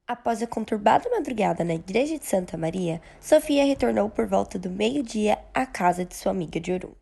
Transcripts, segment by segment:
Após a conturbada madrugada na igreja de Santa Maria, Sofia retornou por volta do meio-dia à casa de sua amiga de Orum.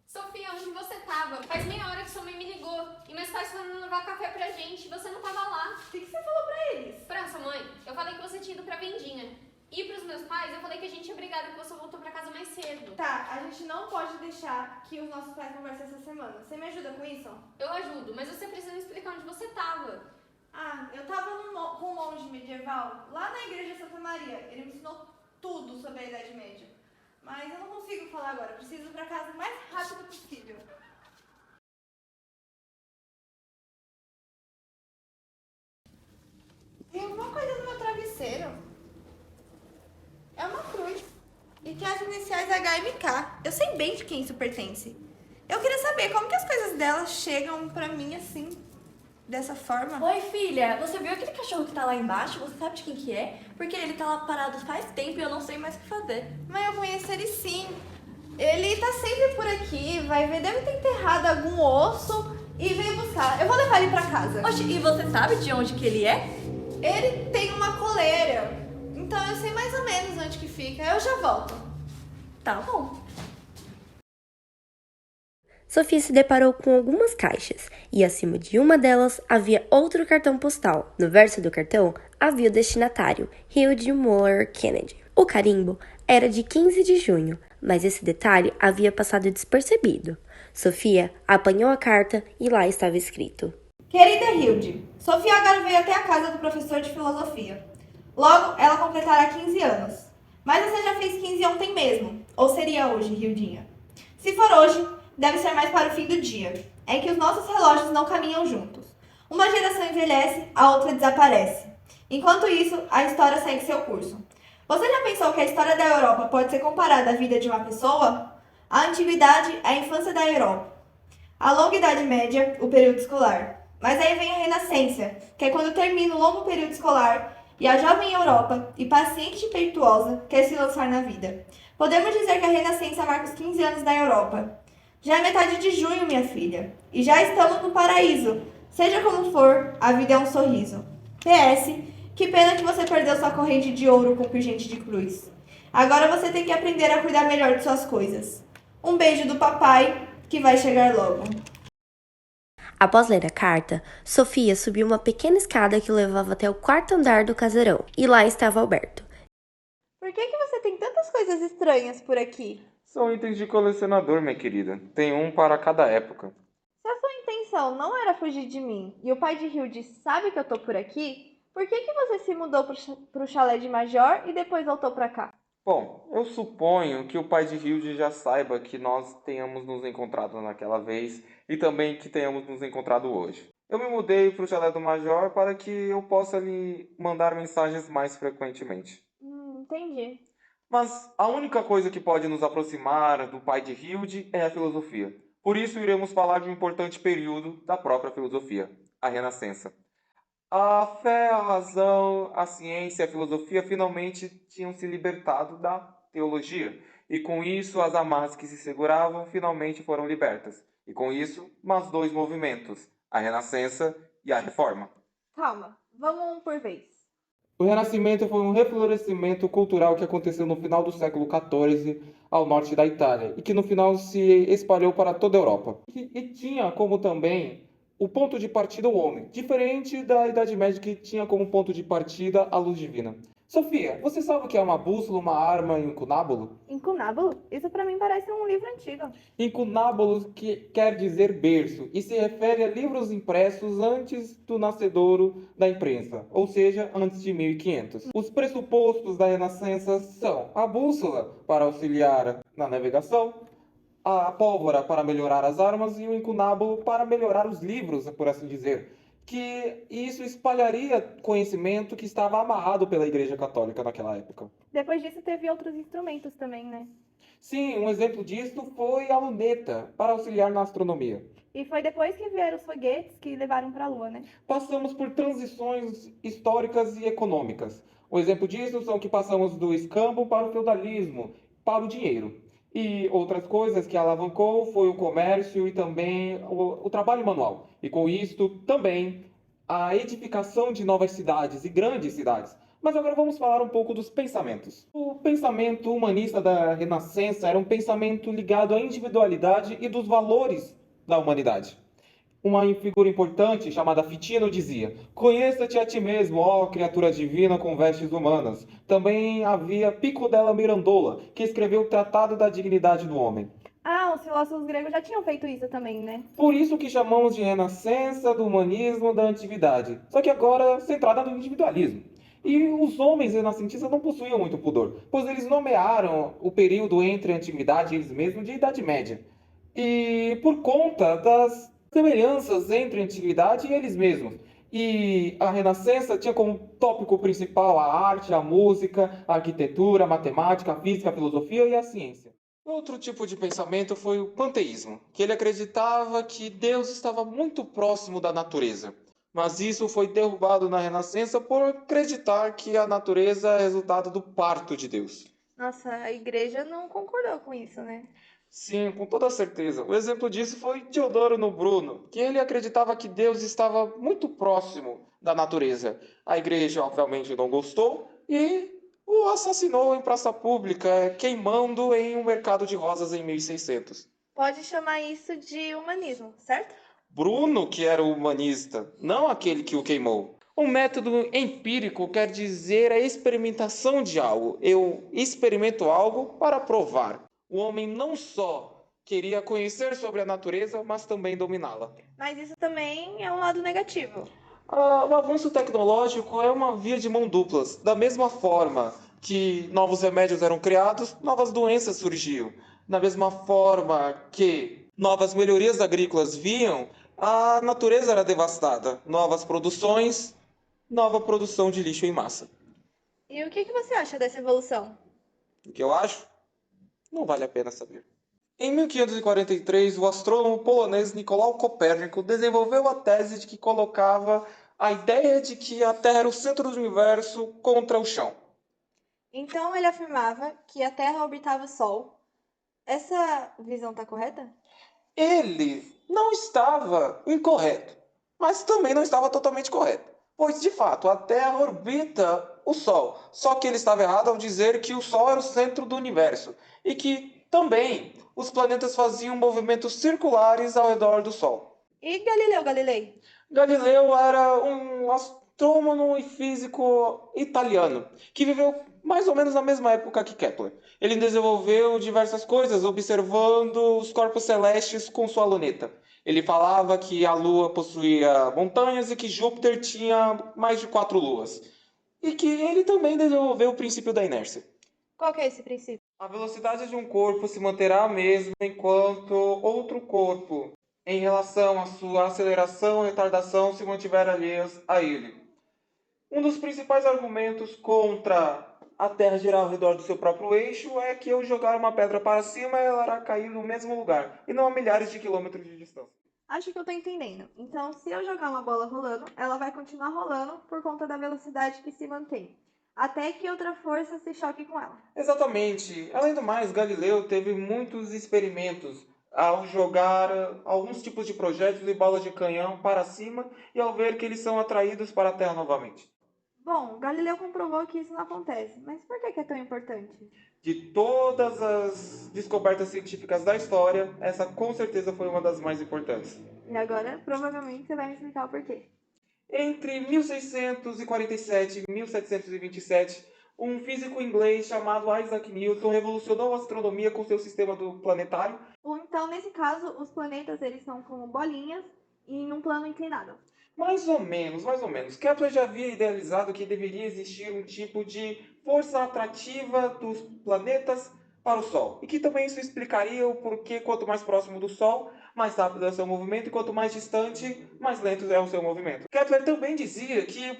Sofia, onde você tava? Faz meia hora que sua mãe me ligou e meus pais foram levar café pra gente e você não tava lá. O que você falou pra eles? Pra sua mãe, eu falei que você tinha ido pra vendinha. E pros meus pais, eu falei que a gente é brigada que você voltou pra casa mais cedo. Tá, a gente não pode deixar que os nossos pais conversem essa semana. Você me ajuda com isso? Eu ajudo, mas você precisa me explicar onde você tava. Eu tava com um monge medieval lá na igreja de Santa Maria. Ele me ensinou tudo sobre a Idade Média. Mas eu não consigo falar agora. Eu preciso ir pra casa o mais rápido possível. Tem alguma coisa no meu travesseiro. É uma cruz. E tem as iniciais HMK. Eu sei bem de quem isso pertence. Eu queria saber como que as coisas dela chegam pra mim assim, dessa forma. Oi, filha, você viu aquele cachorro que tá lá embaixo? Você sabe de quem que é? Porque ele tá lá parado faz tempo e eu não sei mais o que fazer. Mas eu conheço ele sim. Ele tá sempre por aqui, vai ver, deve ter enterrado algum osso e veio buscar. Eu vou levar ele pra casa. Oxe, e você sabe de onde que ele é? Ele tem uma coleira, então eu sei mais ou menos onde que fica. Eu já volto. Tá bom. Sofia se deparou com algumas caixas e acima de uma delas havia outro cartão postal. No verso do cartão havia o destinatário, Hilde Moore Kennedy. O carimbo era de 15 de junho, mas esse detalhe havia passado despercebido. Sofia apanhou a carta e lá estava escrito: Querida Hilde, Sofia agora veio até a casa do professor de filosofia. Logo, ela completará 15 anos. Mas você já fez 15 ontem mesmo, ou seria hoje, Hildinha? Se for hoje, deve ser mais para o fim do dia. É que os nossos relógios não caminham juntos. Uma geração envelhece, a outra desaparece. Enquanto isso, a história segue seu curso. Você já pensou que a história da Europa pode ser comparada à vida de uma pessoa? A antiguidade é a infância da Europa. A longa Idade Média, o período escolar. Mas aí vem a Renascença, que é quando termina o longo período escolar e a jovem Europa, impaciente e impetuosa, quer se lançar na vida. Podemos dizer que a Renascença marca os 15 anos da Europa. Já é metade de junho, minha filha, e já estamos no paraíso. Seja como for, a vida é um sorriso. PS, que pena que você perdeu sua corrente de ouro com pingente de cruz. Agora você tem que aprender a cuidar melhor de suas coisas. Um beijo do papai, que vai chegar logo. Após ler a carta, Sofia subiu uma pequena escada que levava até o quarto andar do casarão, e lá estava Alberto. Por que você tem tantas coisas estranhas por aqui? São itens de colecionador, minha querida. Tem um para cada época. Se a sua intenção não era fugir de mim e o pai de Hilde sabe que eu tô por aqui, por que você se mudou pro chalé de Major e depois voltou pra cá? Bom, eu suponho que o pai de Hilde já saiba que nós tenhamos nos encontrado naquela vez e também que tenhamos nos encontrado hoje. Eu me mudei para o chalé do Major para que eu possa lhe mandar mensagens mais frequentemente. Entendi. Mas a única coisa que pode nos aproximar do pai de Hilde é a filosofia. Por isso iremos falar de um importante período da própria filosofia, a Renascença. A fé, a razão, a ciência e a filosofia finalmente tinham se libertado da teologia. E com isso, as amarras que se seguravam finalmente foram libertas. E com isso, mais dois movimentos, a Renascença e a Reforma. Calma, vamos um por vez. O Renascimento foi um reflorescimento cultural que aconteceu no final do século XIV ao norte da Itália e que no final se espalhou para toda a Europa. E tinha como também o ponto de partida o homem, diferente da Idade Média que tinha como ponto de partida a luz divina. Sofia, você sabe o que é uma bússola, uma arma e um cunábulo? Incunábulo? Isso pra mim parece um livro antigo. Incunábulo que quer dizer berço e se refere a livros impressos antes do nascedouro da imprensa, ou seja, antes de 1500. Os pressupostos da Renascença são a bússola para auxiliar na navegação, a pólvora para melhorar as armas e o incunábulo para melhorar os livros, por assim dizer. Que isso espalharia conhecimento que estava amarrado pela Igreja Católica naquela época. Depois disso teve outros instrumentos também, né? Sim, um exemplo disso foi a luneta, para auxiliar na astronomia. E foi depois que vieram os foguetes que levaram pra Lua, né? Passamos por transições históricas e econômicas. Um exemplo disso são que passamos do escambo para o feudalismo, para o dinheiro. E outras coisas que alavancou foi o comércio e também o trabalho manual. E com isto também a edificação de novas cidades e grandes cidades. Mas agora vamos falar um pouco dos pensamentos. O pensamento humanista da Renascença era um pensamento ligado à individualidade e dos valores da humanidade. Uma figura importante, chamada Fitino, dizia: conheça-te a ti mesmo, ó criatura divina com vestes humanas. Também havia Pico della Mirandola, que escreveu o Tratado da Dignidade do Homem. Ah, os filósofos gregos já tinham feito isso também, né? Por isso que chamamos de Renascença, do humanismo, da antiguidade. Só que agora centrada no individualismo. E os homens renascentistas não possuíam muito pudor, pois eles nomearam o período entre a antiguidade e eles mesmos de Idade Média. E por conta das semelhanças entre a antiguidade e eles mesmos. E a Renascença tinha como tópico principal a arte, a música, a arquitetura, a matemática, a física, a filosofia e a ciência. Outro tipo de pensamento foi o panteísmo, que ele acreditava que Deus estava muito próximo da natureza. Mas isso foi derrubado na Renascença por acreditar que a natureza é resultado do parto de Deus. Nossa, a igreja não concordou com isso, né? Sim, com toda certeza. O exemplo disso foi Teodoro no Bruno, que ele acreditava que Deus estava muito próximo da natureza. A igreja, obviamente, não gostou e o assassinou em praça pública, queimando em um mercado de rosas em 1600. Pode chamar isso de humanismo, certo? Bruno, que era o humanista, não aquele que o queimou. Um método empírico quer dizer a experimentação de algo. Eu experimento algo para provar. O homem não só queria conhecer sobre a natureza, mas também dominá-la. Mas isso também é um lado negativo. O avanço tecnológico é uma via de mão duplas. Da mesma forma que novos remédios eram criados, novas doenças surgiam. Da mesma forma que novas melhorias agrícolas vinham, a natureza era devastada. Novas produções, nova produção de lixo em massa. E o que você acha dessa evolução? O que eu acho? Não vale a pena saber. Em 1543, o astrônomo polonês Nicolau Copérnico desenvolveu a tese de que colocava a ideia de que a Terra era o centro do universo contra o chão. Então ele afirmava que a Terra orbitava o Sol. Essa visão está correta? Ele não estava incorreto, mas também não estava totalmente correto. Pois, de fato, a Terra orbita o Sol. Só que ele estava errado ao dizer que o Sol era o centro do universo. E que também os planetas faziam movimentos circulares ao redor do Sol. E Galileu Galilei? Galileu era um astrônomo e físico italiano que viveu mais ou menos na mesma época que Kepler. Ele desenvolveu diversas coisas observando os corpos celestes com sua luneta. Ele falava que a Lua possuía montanhas e que Júpiter tinha mais de 4 luas. E que ele também desenvolveu o princípio da inércia. Qual que é esse princípio? A velocidade de um corpo se manterá a mesma enquanto outro corpo, em relação à sua aceleração e retardação, se mantiver alheias a ele. Um dos principais argumentos contra a Terra girar ao redor do seu próprio eixo é que ao jogar uma pedra para cima, ela irá cair no mesmo lugar, e não a milhares de quilômetros de distância. Acho que eu tô entendendo. Então, se eu jogar uma bola rolando, ela vai continuar rolando por conta da velocidade que se mantém, até que outra força se choque com ela. Exatamente. Além do mais, Galileu teve muitos experimentos ao jogar alguns tipos de projéteis e bolas de canhão para cima e ao ver que eles são atraídos para a Terra novamente. Bom, Galileu comprovou que isso não acontece, mas por que é tão importante? De todas as descobertas científicas da história, essa com certeza foi uma das mais importantes. E agora, provavelmente, você vai me explicar o porquê. Entre 1647 e 1727, um físico inglês chamado Isaac Newton revolucionou a astronomia com seu sistema do planetário. Então, nesse caso, os planetas eles são como bolinhas e em um plano inclinado. Mais ou menos, mais ou menos. Kepler já havia idealizado que deveria existir um tipo de força atrativa dos planetas para o Sol. E que também isso explicaria o porquê quanto mais próximo do Sol, mais rápido é o seu movimento, e quanto mais distante, mais lento é o seu movimento. Kepler também dizia que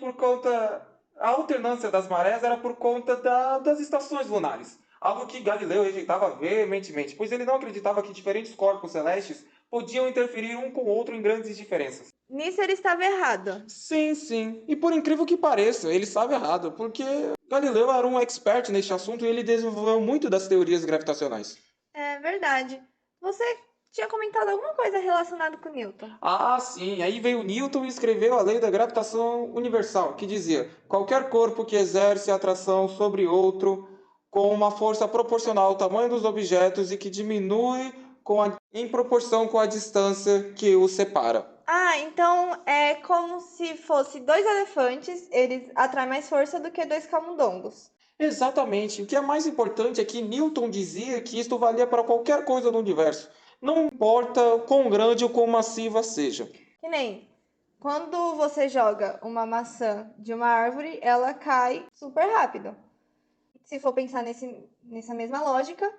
a alternância das marés era por conta das estações lunares. Algo que Galileu rejeitava veementemente, pois ele não acreditava que diferentes corpos celestes podiam interferir um com o outro em grandes diferenças. Nisso ele estava errado. Sim, sim. E por incrível que pareça, ele estava errado, porque Galileu era um expert neste assunto e ele desenvolveu muito das teorias gravitacionais. É verdade. Você tinha comentado alguma coisa relacionada com Newton. Ah, sim. Aí veio Newton e escreveu a lei da gravitação universal, que dizia: qualquer corpo que exerce atração sobre outro com uma força proporcional ao tamanho dos objetos e que diminui em proporção com a distância que os separa. Ah, então é como se fosse dois elefantes, eles atraem mais força do que dois camundongos. Exatamente. O que é mais importante é que Newton dizia que isto valia para qualquer coisa no universo. Não importa quão grande ou quão massiva seja. Que nem quando você joga uma maçã de uma árvore, ela cai super rápido. Se for pensar nessa mesma lógica,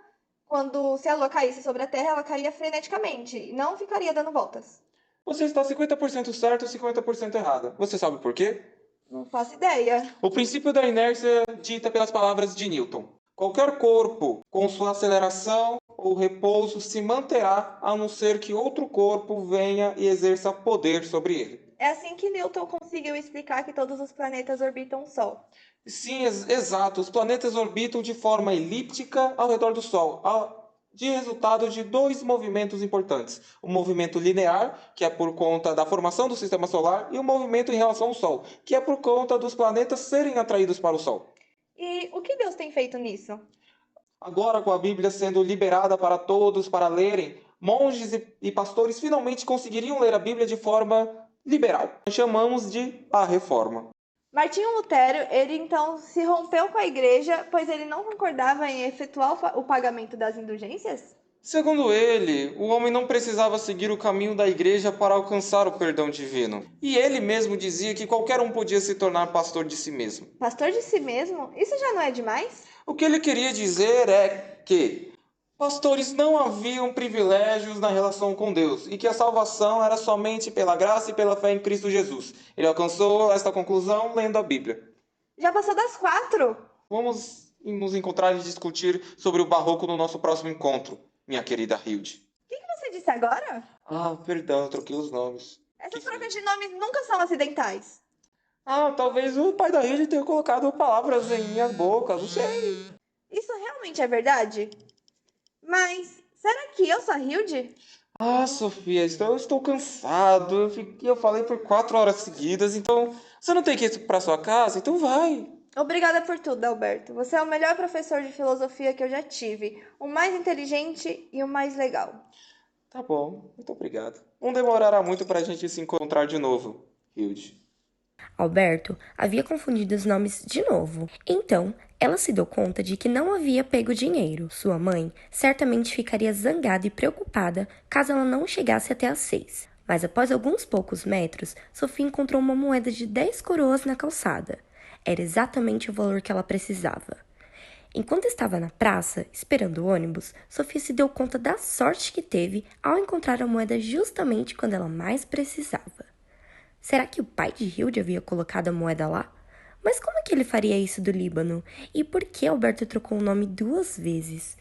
se a lua caísse sobre a Terra, ela caía freneticamente e não ficaria dando voltas. Você está 50% certo e 50% errada. Você sabe por quê? Não faço ideia. O princípio da inércia dita pelas palavras de Newton. Qualquer corpo com sua aceleração ou repouso se manterá a não ser que outro corpo venha e exerça poder sobre ele. É assim que Newton conseguiu explicar que todos os planetas orbitam o Sol. Sim, exato. Os planetas orbitam de forma elíptica ao redor do Sol, de resultado de dois movimentos importantes. O movimento linear, que é por conta da formação do sistema solar, e o movimento em relação ao Sol, que é por conta dos planetas serem atraídos para o Sol. E o que Deus tem feito nisso? Agora, com a Bíblia sendo liberada para todos para lerem, monges e pastores finalmente conseguiriam ler a Bíblia de forma liberal. Chamamos de a Reforma. Martinho Lutero, ele então se rompeu com a igreja, pois ele não concordava em efetuar o pagamento das indulgências? Segundo ele, o homem não precisava seguir o caminho da igreja para alcançar o perdão divino. E ele mesmo dizia que qualquer um podia se tornar pastor de si mesmo. Pastor de si mesmo? Isso já não é demais? O que ele queria dizer é que pastores não haviam privilégios na relação com Deus e que a salvação era somente pela graça e pela fé em Cristo Jesus. Ele alcançou esta conclusão lendo a Bíblia. Já passou das 4. Vamos nos encontrar e discutir sobre o barroco no nosso próximo encontro, minha querida Hilde. O que você disse agora? Ah, perdão, eu troquei os nomes. Essas trocas de nomes nunca são acidentais. Ah, talvez o pai da Hilde tenha colocado palavras em minha boca, não sei. Isso realmente é verdade? Mas será que eu sou a Hilde? Ah, Sofia, eu estou cansado. Eu falei por 4 horas seguidas, então você não tem que ir para sua casa? Então vai. Obrigada por tudo, Alberto. Você é o melhor professor de filosofia que eu já tive. O mais inteligente e o mais legal. Tá bom, muito obrigado. Não demorará muito para a gente se encontrar de novo, Hilde. Alberto havia confundido os nomes de novo. Então, ela se deu conta de que não havia pego dinheiro. Sua mãe certamente ficaria zangada e preocupada caso ela não chegasse até as 6. Mas após alguns poucos metros, Sofia encontrou uma moeda de 10 coroas na calçada. Era exatamente o valor que ela precisava. Enquanto estava na praça, esperando o ônibus, Sofia se deu conta da sorte que teve ao encontrar a moeda justamente quando ela mais precisava. Será que o pai de Hilde havia colocado a moeda lá? Mas como é que ele faria isso do Líbano? E por que Alberto trocou o nome 2 vezes?